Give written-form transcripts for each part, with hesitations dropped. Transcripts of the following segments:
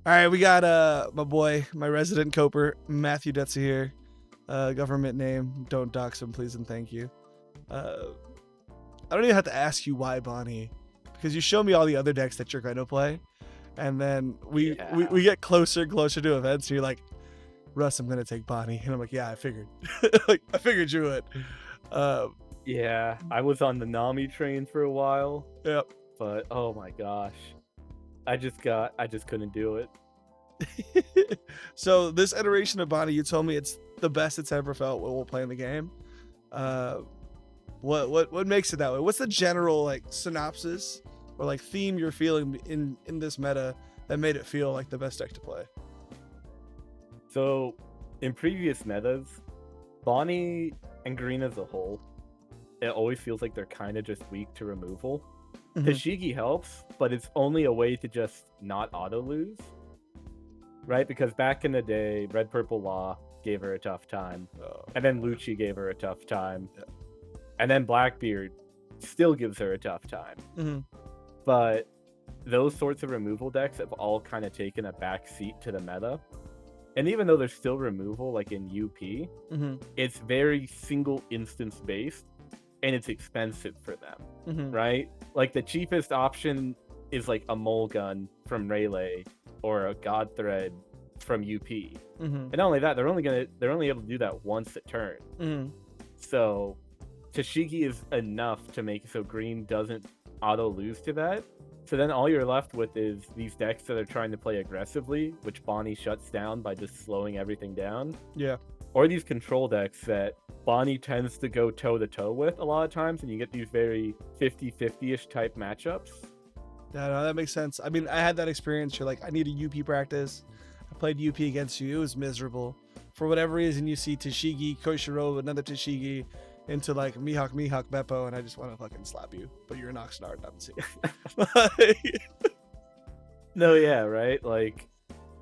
All right, we got my boy, my resident coper, Matthew Detza here. Government name. Don't dox him, please and thank you. I don't even have to ask you why Bonney, because you show me all the other decks that you're going to play, and then we get closer and closer to events. And you're like, Russ, I'm gonna take Bonney, and I'm like, yeah, I figured. Like, I figured you would. Yeah, I was on the Nami train for a while. Yep. But oh my gosh, I just couldn't do it. So this iteration of Bonney, you told me it's the best it's ever felt while playing the game. What makes it that way? What's the general like synopsis or like theme you're feeling in this meta that made it feel like the best deck to play? So, in previous metas, Bonney and Green as a whole, it always feels like they're kind of just weak to removal. TCG helps, but it's only a way to just not auto lose, right? Because back in the day, Red Purple Law gave her a tough time, and then Lucci gave her a tough time, and then Blackbeard still gives her a tough time. But those sorts of removal decks have all kind of taken a back seat to the meta. And even though there's still removal, like in UP, it's very single instance based, and it's expensive for them, right? Like the cheapest option is like a Mulgun from Rayleigh or a God Thread from UP. And not only that, they're only able to do that once a turn. So Tashigi is enough to make so Green doesn't auto lose to that. So then all you're left with is these decks that are trying to play aggressively, which Bonney shuts down by just slowing everything down. Yeah. Or these control decks that Bonney tends to go toe-to-toe with a lot of times, and you get these very 50-50-ish type matchups. Yeah, no, that makes sense. I mean, I had that experience. You're like, I need a UP practice. I played UP against you. It was miserable. For whatever reason, you see Tashigi, Koshiro, another Tashigi, into like Mihawk, Beppo, and I just want to fucking slap you. But you're an Oxnard, not the same. No, yeah, right? Like,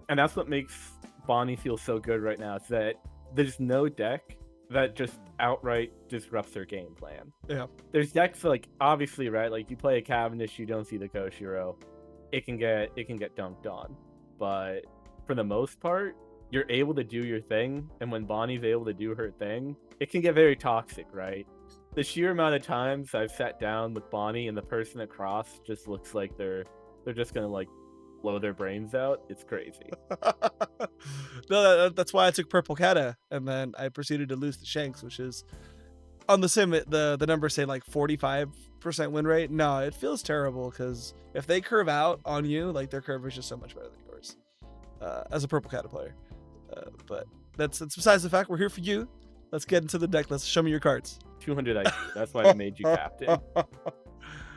and that's what makes Bonney feel so good right now, is that there's no deck that just outright disrupts their game plan. Yeah. There's decks like, obviously, right? Like you play a Cavendish, you don't see the Koshiro. It can get dunked on. But for the most part, you're able to do your thing, and when Bonnie's able to do her thing, it can get very toxic, right? The sheer amount of times I've sat down with Bonney and the person across just looks like they're just gonna like blow their brains out. It's crazy. No, that's why I took Purple Kata, and then I proceeded to lose to Shanks, which is on the sim. The numbers say like 45% win rate. No, it feels terrible because if they curve out on you, like their curve is just so much better than yours. As a Purple Kata player, but that's besides the fact. We're here for you. Let's get into the deck. Let's show me your cards. 200 IQ. That's why I made you captain.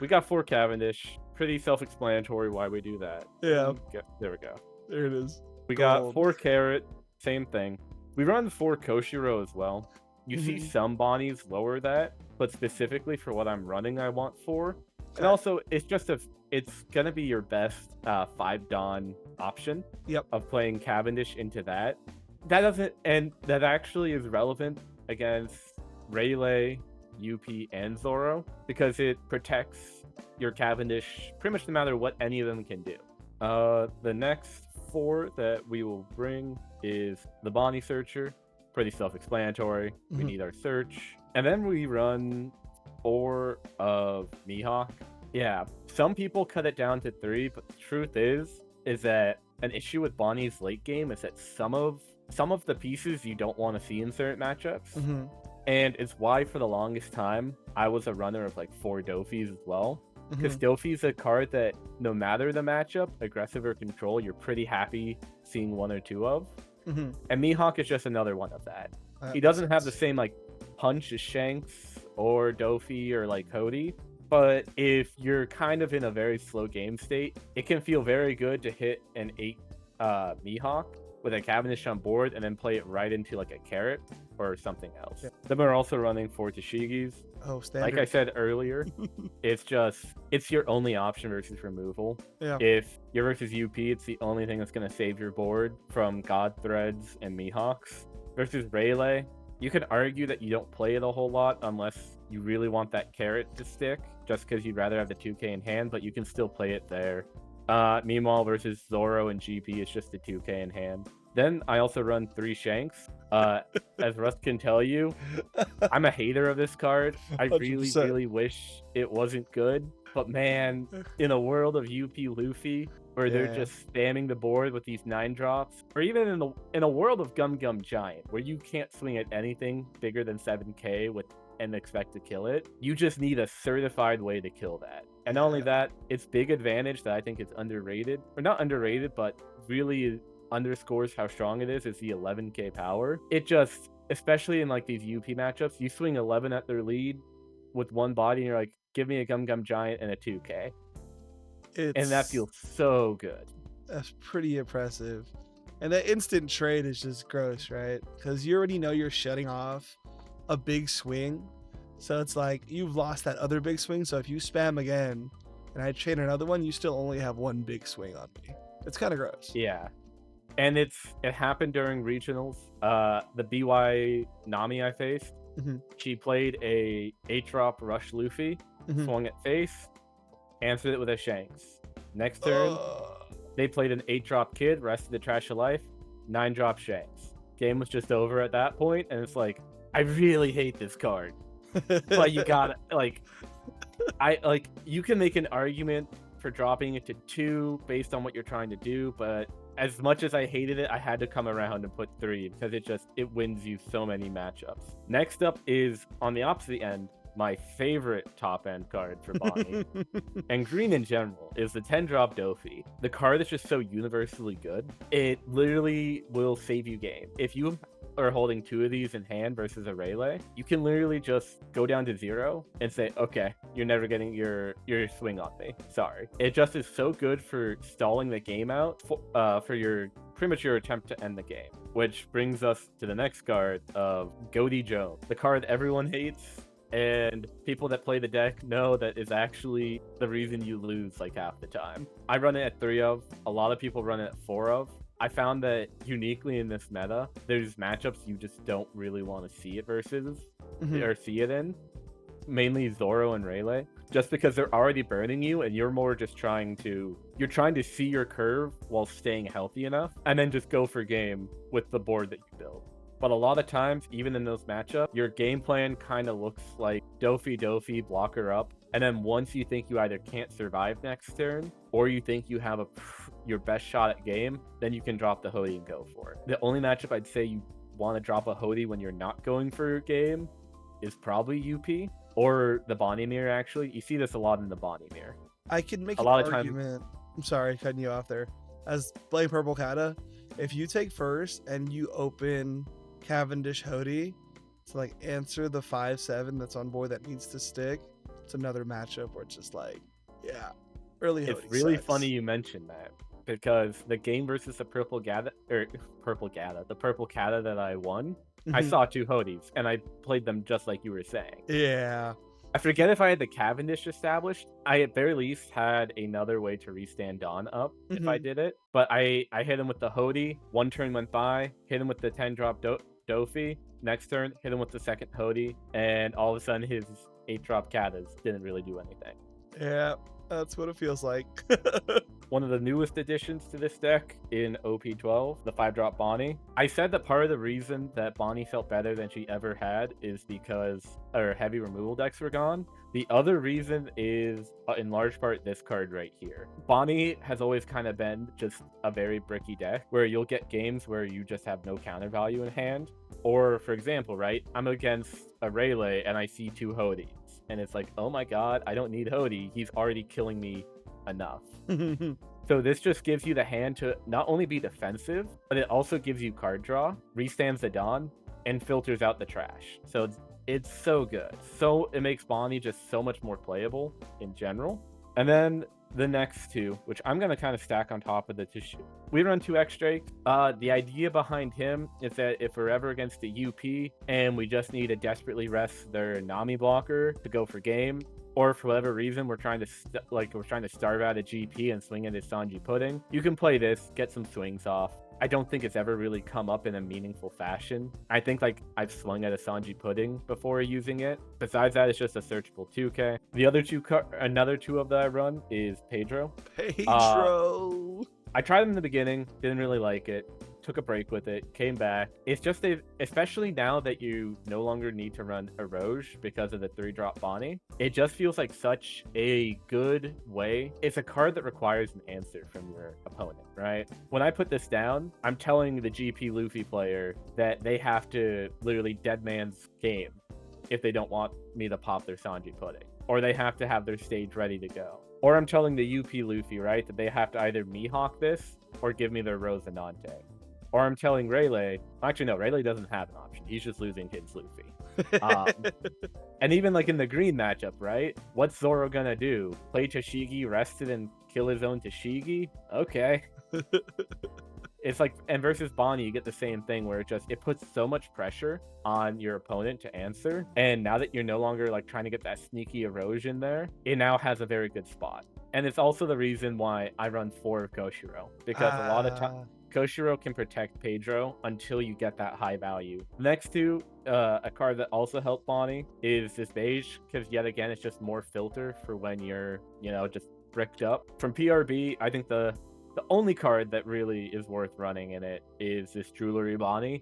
We got 4 Cavendish. Pretty self-explanatory why we do that. Yeah. There we go. There it is. We got 4 Carrot. Same thing. We run 4 Koshiro as well. You see some Bonnies lower that, but specifically for what I'm running, I want 4. And also, it's just it's gonna be your best 5 Dawn option. Yep. Of playing Cavendish into that. That actually is relevant against Rayleigh, UP, and Zoro, because it protects your Cavendish pretty much no matter what any of them can do. The next 4 that we will bring is the Bonney Searcher. Pretty self-explanatory. We need our search. And then we run 4 of Mihawk. Yeah, some people cut it down to 3, but the truth is that an issue with Bonney's late game is that some of the pieces you don't want to see in certain matchups. And it's why for the longest time I was a runner of like 4 Dofis as well. Because Dofi's a card that no matter the matchup, aggressive or control, you're pretty happy seeing 1 or 2 of. And Mihawk is just another one of that. He doesn't have the same like punch as Shanks or Dofi or like Cody. But if you're kind of in a very slow game state, it can feel very good to hit an 8 Mihawk with a Cavendish on board and then play it right into like a Carrot or something else. Yeah. Then we're also running 4 Tashigis. Oh, standard. Like I said earlier, it's your only option versus removal. Yeah. If you're versus UP, it's the only thing that's going to save your board from God Threads and Mihawks. Versus Rayleigh, you could argue that you don't play it a whole lot unless you really want that Carrot to stick, just because you'd rather have the 2K in hand, but you can still play it there. Meanwhile, versus Zoro and GP, it's just a 2k in hand. Then I also run 3 Shanks. As Russ can tell you, I'm a hater of this card. I really, 100%. really wish it wasn't good. But man, in a world of UP Luffy, where they're Yeah. just spamming the board with these 9 drops, or even in a world of Gum Gum Giant, where you can't swing at anything bigger than 7k and expect to kill it, you just need a certified way to kill that. And not only that, its big advantage that I think is underrated, or not underrated, but really underscores how strong it is the 11k power. It just, especially in like these UP matchups, you swing 11 at their lead with one body and you're like, give me a Gum Gum Giant and a 2k. And that feels so good. That's pretty impressive. And that instant trade is just gross, right? Because you already know you're shutting off a big swing. So it's like you've lost that other big swing. So if you spam again and I trade another one, you still only have one big swing on me. It's kind of gross. Yeah. And it happened during regionals. The BY Nami I faced, she played a 8-drop Rush Luffy, swung at face, answered it with a Shanks. Next turn, they played an 8-drop Kid, rested the Trash of Life, 9-drop Shanks. Game was just over at that point, and it's like, I really hate this card. But you gotta, you can make an argument for dropping it to 2 based on what you're trying to do, but as much as I hated it, I had to come around and put 3 because it wins you so many matchups. Next up is, on the opposite end, my favorite top end card for Bonney, and green in general, is the 10-drop Dofi. The card is just so universally good. It literally will save you game. If you are holding 2 of these in hand versus a Rayleigh, you can literally just go down to 0 and say, okay, you're never getting your swing on me. Sorry. It just is so good for stalling the game out for your premature attempt to end the game. Which brings us to the next card of Goaty Jones, the card everyone hates. And people that play the deck know that is actually the reason you lose like half the time. I run it at 3 of. A lot of people run it at 4 of. I found that uniquely in this meta, there's matchups you just don't really want to see it versus, or see it in. Mainly Zoro and Rayleigh. Just because they're already burning you and you're more just trying to see your curve while staying healthy enough. And then just go for game with the board that you build. But a lot of times, even in those matchups, your game plan kind of looks like Dofi, blocker up. And then once you think you either can't survive next turn, or you think you have your best shot at game, then you can drop the Hody and go for it. The only matchup I'd say you want to drop a Hody when you're not going for your game is probably UP, or the Bonney mirror, actually. You see this a lot in the Bonney mirror. I can make an argument. I'm sorry, cutting you off there. As playing Purple Kata, if you take first and you open Cavendish Hody to like answer the 5/7 that's on board that needs to stick, it's another matchup where it's just like, yeah, early Hody. It's really sucks. funny you mentioned that, because the game versus the Purple Kata that I won, I saw 2 Hodys and I played them just like you were saying. Yeah. I forget if I had the Cavendish established. I at very least had another way to restand Dawn up if I did it. But I hit him with the Hody. 1 turn went by. Hit him with the 10-drop Dofi. Next turn, hit him with the second Hody. And all of a sudden, his 8-drop Katas didn't really do anything. Yeah, that's what it feels like. One of the newest additions to this deck in OP12, the 5-drop Bonney. I said that part of the reason that Bonney felt better than she ever had is because her heavy removal decks were gone. The other reason is, in large part, this card right here. Bonney has always kind of been just a very bricky deck, where you'll get games where you just have no counter value in hand. Or, for example, right, I'm against a Rayleigh and I see 2 Hodys. And it's like, oh my god, I don't need Hody. He's already killing me enough. So this just gives you the hand to not only be defensive, but it also gives you card draw, restands the Dawn, and filters out the trash. So it's so good. So it makes Bonney just so much more playable in general. And then the next 2, which I'm going to kind of stack on top of the tissue. We run 2 X-Drake. The idea behind him is that if we're ever against the UP and we just need to desperately rest their Nami blocker to go for game, or for whatever reason we're trying to starve out a GP and swing into Sanji Pudding, you can play this, get some swings off. I don't think it's ever really come up in a meaningful fashion. I think like I've swung at a Sanji Pudding before using it. Besides that, it's just a searchable 2K. The other another two of that I run is Pedro. Pedro. I tried them in the beginning, didn't really like it. Took a break with it, came back. It's just especially now that you no longer need to run Eroge because of the 3-drop Bonney, it just feels like such a good way. It's a card that requires an answer from your opponent, right? When I put this down, I'm telling the GP Luffy player that they have to literally dead man's game if they don't want me to pop their Sanji Pudding, or they have to have their stage ready to go. Or I'm telling the UP Luffy, right, that they have to either Mihawk this or give me their Rosinante. Or I'm telling Rayleigh, actually no, Rayleigh doesn't have an option. He's just losing his Luffy. And even like in the green matchup, right? What's Zoro gonna do? Play Tashigi rested and kill his own Tashigi? Okay. It's like, and versus Bonney, you get the same thing where it puts so much pressure on your opponent to answer. And now that you're no longer like trying to get that sneaky erosion there, it now has a very good spot. And it's also the reason why I run 4 of Koshiro, because a lot of time Koshiro can protect Pedro until you get that high value. Next to a card that also helped Bonney is this beige, because yet again, it's just more filter for when you're, just bricked up. From PRB, I think the only card that really is worth running in it is this Jewelry Bonney.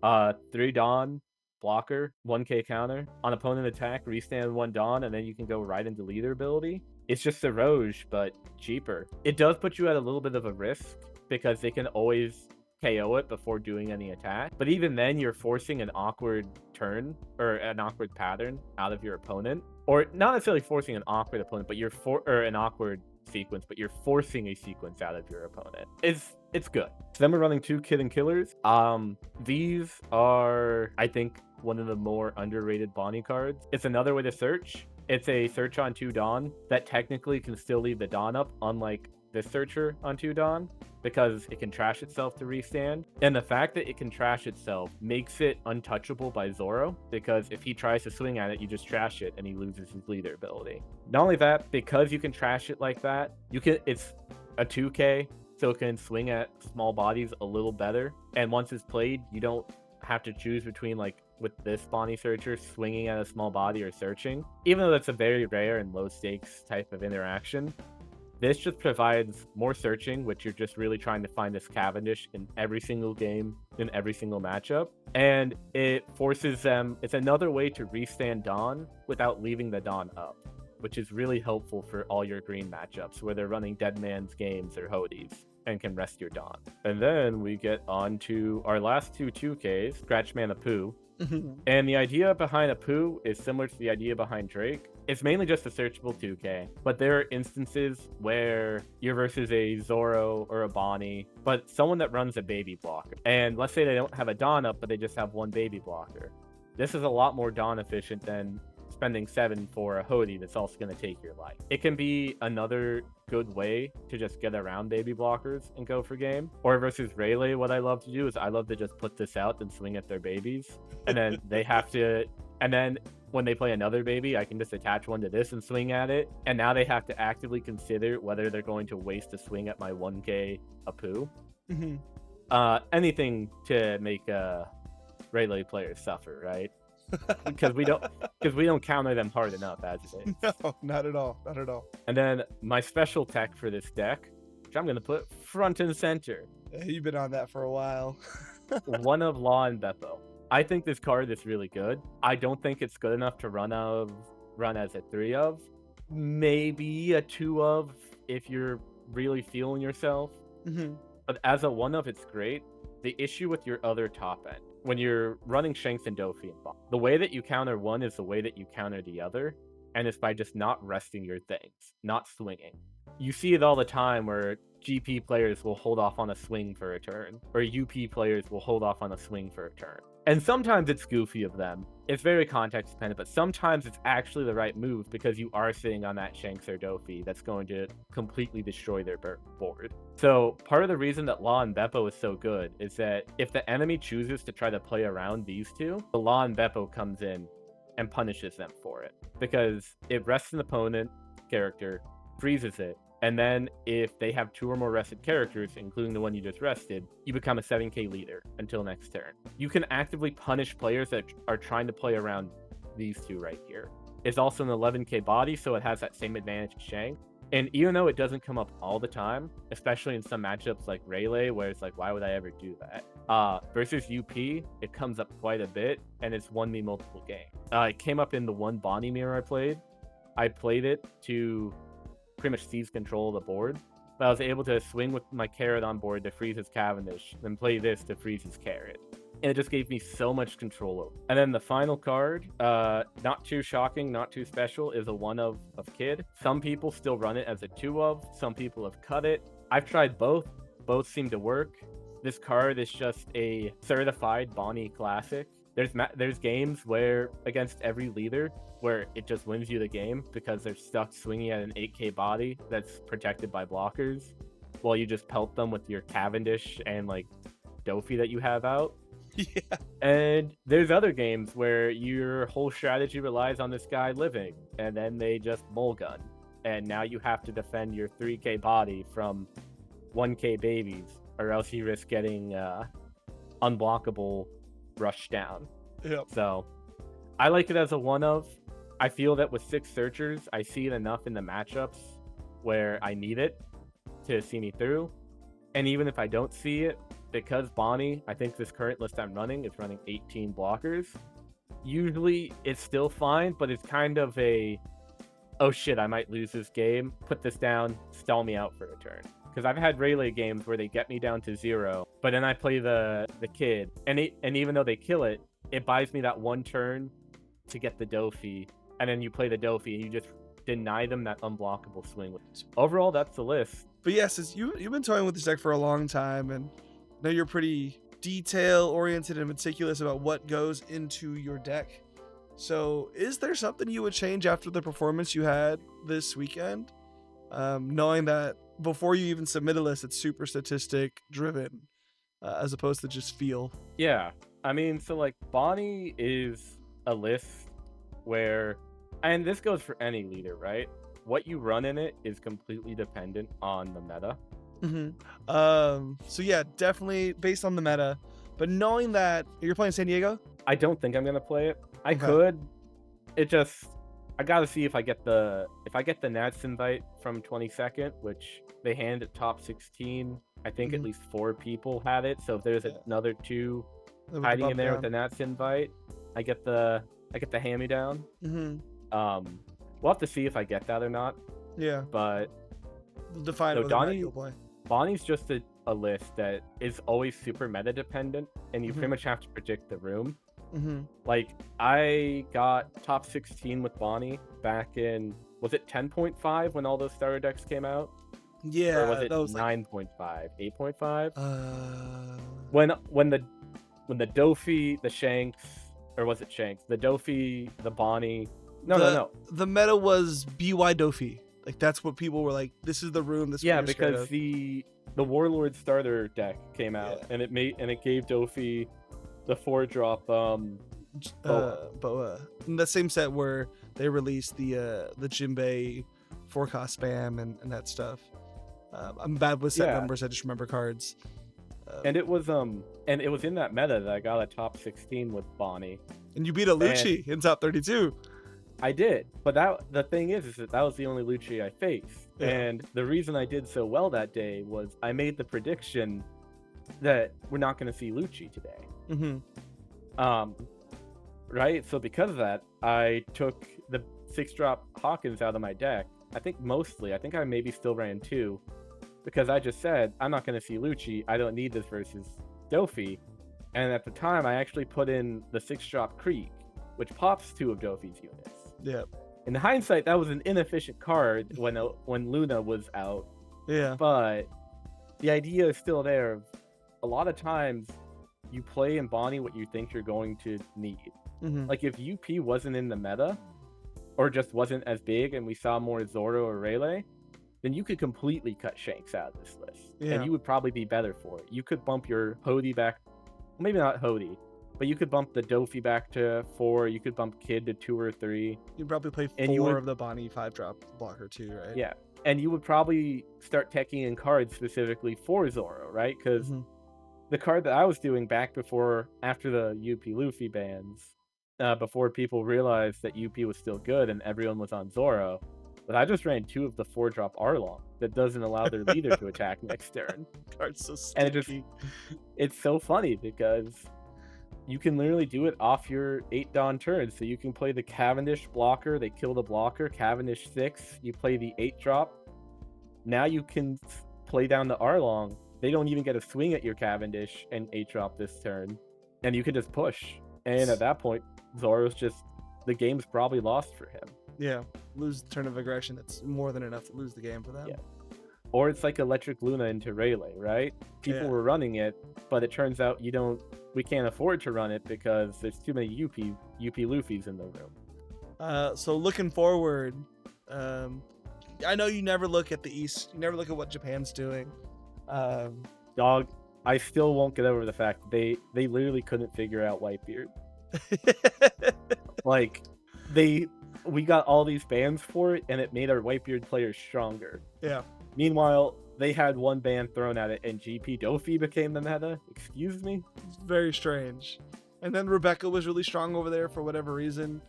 3 Dawn, blocker, 1k counter. On opponent attack, restand 1 Dawn, and then you can go right into leader ability. It's just a Roge, but cheaper. It does put you at a little bit of a risk, because they can always KO it before doing any attack. But even then, you're forcing an awkward turn, or an awkward pattern out of your opponent. Or not necessarily forcing an awkward opponent, but an awkward sequence, but you're forcing a sequence out of your opponent. It's good. So then we're running 2 Kid and Killers. These are, I think, one of the more underrated Bonney cards. It's another way to search. It's a search on 2 Dawn that technically can still leave the Dawn up, unlike this searcher on 2 Dawn, because it can trash itself to restand. And the fact that it can trash itself makes it untouchable by Zoro, because if he tries to swing at it, you just trash it and he loses his leader ability. Not only that, because you can trash it like that, it's a 2k, so it can swing at small bodies a little better. And once it's played, you don't have to choose between, like with this Bonney searcher, swinging at a small body or searching. Even though that's a very rare and low stakes type of interaction, this just provides more searching, which you're just really trying to find this Cavendish in every single game, in every single matchup. And it forces them, it's another way to restand Dawn without leaving the Dawn up, which is really helpful for all your green matchups where they're running Dead Man's Games or Hodies and can rest your Dawn. And then we get on to our last 2 2Ks, Scratch Man Apu. And the idea behind Apu is similar to the idea behind Drake. It's mainly just a searchable 2k, but there are instances where you're versus a Zoro or a Bonney, but someone that runs a baby blocker. And let's say they don't have a Dawn up, but they just have 1 baby blocker. This is a lot more Dawn efficient than spending 7 for a Hodie that's also going to take your life. It can be another good way to just get around baby blockers and go for game. Or versus Rayleigh, what I love to do is I love to just put this out and swing at their babies. And then they have to, and then when they play another baby, I can just attach one to this and swing at it. And now they have to actively consider whether they're going to waste a swing at my 1k Apu. Anything to make Rayleigh players suffer, right? because we don't counter them hard enough as it is. No, not at all. Not at all. And then my special tech for this deck, which I'm going to put front and center. Yeah, you've been on that for a while. 1 of Law and Beppo. I think this card is really good. I don't think it's good enough to run as a 3 of. Maybe a 2 of if you're really feeling yourself. But as a 1 of, it's great. The issue with your other top end, when you're running Shanks and Dofi and Bond, the way that you counter one is the way that you counter the other, and it's by just not resting your things, not swinging. You see it all the time where GP players will hold off on a swing for a turn, or UP players will hold off on a swing for a turn. And sometimes it's goofy of them. It's very context dependent, but sometimes it's actually the right move because you are sitting on that Shanks or Dofi that's going to completely destroy their board. So part of the reason that Law and Beppo is so good is that if the enemy chooses to try to play around these two, the Law and Beppo comes in and punishes them for it because it rests an opponent character, freezes it, And then if they have 2 or more rested characters, including the one you just rested, you become a 7k leader until next turn. You can actively punish players that are trying to play around these 2 right here. It's also an 11k body, so it has that same advantage as Shang. And even though it doesn't come up all the time, especially in some matchups like Rayleigh, where it's like, why would I ever do that? Versus UP, it comes up quite a bit, and it's won me multiple games. It came up in the one Bonney mirror I played. I played it to pretty much seize control of the board, but I was able to swing with my carrot on board to freeze his Cavendish, then play this to freeze his carrot. And it just gave me so much control over. And then the final card, not too shocking, not too special, is a 1-of Kid. Some people still run it as a 2-of, some people have cut it. I've tried both seem to work. This card is just a certified Bonney classic. There's games where, against every leader, where it just wins you the game because they're stuck swinging at an 8k body that's protected by blockers, while you just pelt them with your Cavendish and like Dofi that you have out. Yeah. And there's other games where your whole strategy relies on this guy living, and then they just mulligan, and now you have to defend your 3k body from 1k babies, or else you risk getting unblockable rushed down. Yep. So I like it as a 1-of. I feel that with 6 searchers, I see it enough in the matchups where I need it to see me through. And even if I don't see it, because Bonney, I think this current list I'm running is running 18 blockers, usually it's still fine, but it's kind of a, oh shit, I might lose this game, put this down, stall me out for a turn. Because I've had Rayleigh games where they get me down to 0, but then I play the kid, and even though they kill it, it buys me that 1 turn to get the Dofi, and then you play the Dofi, and you just deny them that unblockable swing. Overall, that's the list. But yes, you've been toying with this deck for a long time, and I know you're pretty detail-oriented and meticulous about what goes into your deck. So is there something you would change after the performance you had this weekend? Knowing that before you even submit a list, it's super statistic driven, as opposed to just feel. Yeah, I mean, so like Bonney is a list where, and this goes for any leader, right? What you run in it is completely dependent on the meta. So yeah, definitely based on the meta, but knowing that you're playing San Diego, I don't think I'm gonna play it. I could. It just, I gotta see if I get the Nats invite from 22nd, which they hand at top 16. I think at least 4 people had it. So if there's another 2 hiding in there with the Nats invite, I get the hand me down. We'll have to see if I get that or not. Yeah, but we'll define it with you'll play. Bonney's just a list that is always super meta dependent, and you pretty much have to predict the room. Like, I got top 16 with Bonney back in, was it 10.5 when all those starter decks came out? Yeah, or was it 9.5, 8.5? When the Dofi, the Shanks, or was it Shanks? The Dofi, the Bonney. No. The meta was BY Dofi. Like, that's what people were like, this is the room. This because the Warlord starter deck came out, and it gave Dofi the 4-drop Boa. In that same set where they released the Jinbei 4-cost spam and that stuff. I'm bad with set numbers. I just remember cards. And it was in that meta that I got a top 16 with Bonney. And you beat a Lucci in top 32. I did, but the thing is that was the only Lucci I faced. And the reason I did so well that day was I made the prediction that we're not going to see Lucci today. Right? So because of that, I took the 6-drop Hawkins out of my deck. I think I maybe still ran 2, because I just said, I'm not going to see Lucci. I don't need this versus Dofi. And at the time, I actually put in the 6-drop Creek, which pops 2 of Dofi's units. Yeah. In hindsight, that was an inefficient card when Luna was out. Yeah. But the idea is still there. A lot of times, you play in Bonney what you think you're going to need. Like, if UP wasn't in the meta, or just wasn't as big, and we saw more Zoro or Rayleigh, then you could completely cut Shanks out of this list. And you would probably be better for it. You could bump your Hody back, maybe not Hody, but you could bump the Dofi back to 4. You could bump Kid to 2 or 3. You'd probably play 4 of the Bonney 5-drop blocker too, right? Yeah. and you would probably start teching in cards specifically for Zoro, right? Because Mhm. the card that I was doing back after the UP Luffy bans, before people realized that UP was still good and everyone was on Zoro, but I just ran 2 of the 4-drop Arlong that doesn't allow their leader to attack next turn. Card's so And stinky. it's so funny because you can literally do it off your 8 Dawn turn. So you can play the Cavendish blocker, they kill the blocker, Cavendish 6, you play the 8-drop. Now you can play down the Arlong. They don't even get a swing at your Cavendish and 8-drop this turn. And you can just push. And at that point, Zoro's the game's probably lost for him. Yeah, lose turn of aggression. That's more than enough to lose the game for them. Yeah. Or it's like Electric Luna into Rayleigh, right? People were running it, but it turns out we can't afford to run it because there's too many UP Luffys in the room. So looking forward, I know you never look at the East. You never look at what Japan's doing. Dog, I still won't get over the fact they literally couldn't figure out Whitebeard. Like, we got all these bans for it, and it made our Whitebeard players stronger. Yeah. Meanwhile, they had one ban thrown at it, and GP Dofi became the meta. Excuse me? It's very strange. And then Rebecca was really strong over there for whatever reason.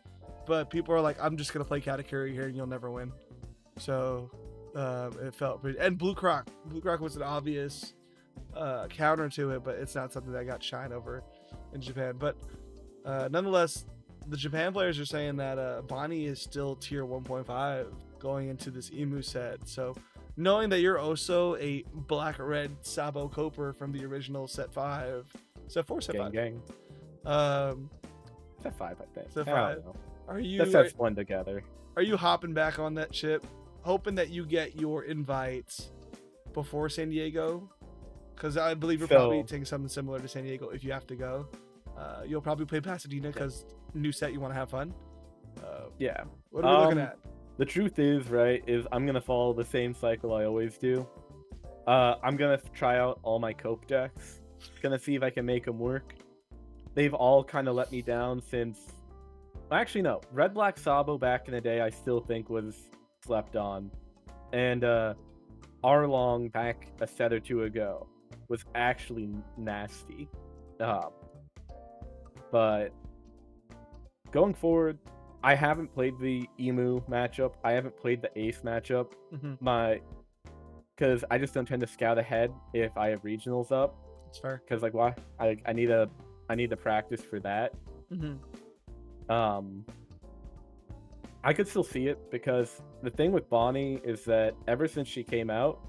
But people are like, I'm just going to play Katakuri here and you'll never win. So it felt pretty... And Blue Croc. Blue Croc was an obvious counter to it, but it's not something that got shine over in Japan. But nonetheless, the Japan players are saying that Bonney is still tier 1.5 going into this Emu set. So knowing that you're also a black-red Sabo Coper from the original set 5, set 4, set 5. Gang. Set 5, I think. Set 5. I don't know. Are you? That sets one together. Are you hopping back on that ship, hoping that you get your invites before San Diego? Because I believe you're probably taking something similar to San Diego if you have to go. You'll probably play Pasadena because new set, you want to have fun. Yeah. What are we looking at? The truth is, I'm going to follow the same cycle I always do. I'm going to try out all my cope decks. Going to see if I can make them work. They've all kind of let me down since... Actually, no. Red Black Sabo back in the day, I still think was slept on. And Arlong back a set or two ago was actually nasty. But going forward, I haven't played the Emu matchup. I haven't played the Ace matchup. Because I just don't tend to scout ahead if I have regionals up. That's fair. Because why? I need to practice for that. I could still see it because the thing with Bonney is that ever since she came out,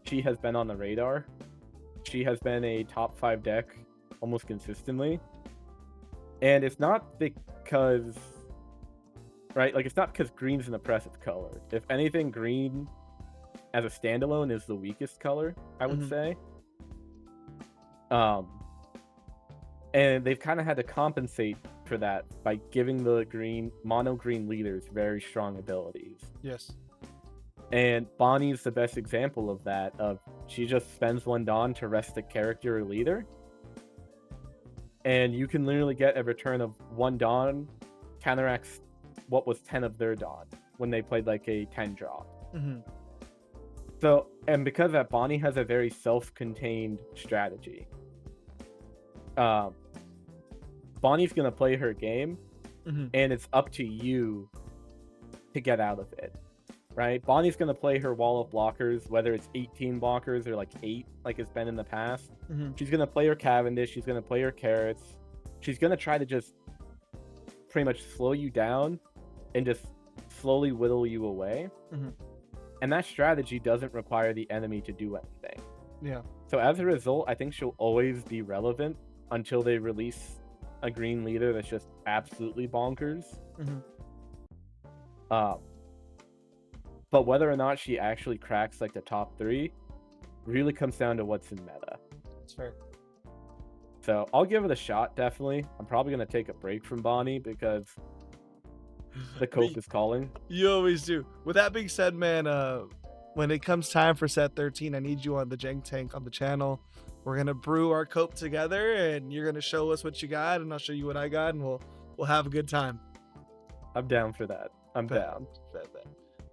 she has been on the radar. She has been a top 5 deck almost consistently. And it's not because... it's not because green's an oppressive color. If anything, green as a standalone is the weakest color, I would say. And they've kind of had to compensate for that by giving the mono green leaders very strong abilities. Yes. And Bonnie's the best example of that. She just spends 1 Dawn to rest the character or leader. And you can literally get a return of 1 Dawn counteracts what was 10 of their Dawn when they played like a 10 drop. So, and because that Bonney has a very self-contained strategy, Bonnie's gonna play her game, and it's up to you to get out of it, right? Bonnie's gonna play her wall of blockers, whether it's 18 blockers or like 8, like it's been in the past. She's gonna play her Cavendish. She's gonna play her carrots. She's gonna try to just pretty much slow you down and just slowly whittle you away. And that strategy doesn't require the enemy to do anything. Yeah. So as a result, I think she'll always be relevant until they release a green leader that's just absolutely bonkers. But whether or not she actually cracks like the top 3 really comes down to what's in meta. That's fair. So I'll give it a shot, definitely. I'm probably going to take a break from Bonney because the cope is calling. You always do. With that being said, man, when it comes time for set 13, I need you on the Jank Tank on the channel. We're gonna brew our cope together, and you're gonna show us what you got, and I'll show you what I got, and we'll have a good time. I'm down for that. I'm down.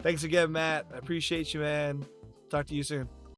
Thanks again, Matt. I appreciate you, man. Talk to you soon.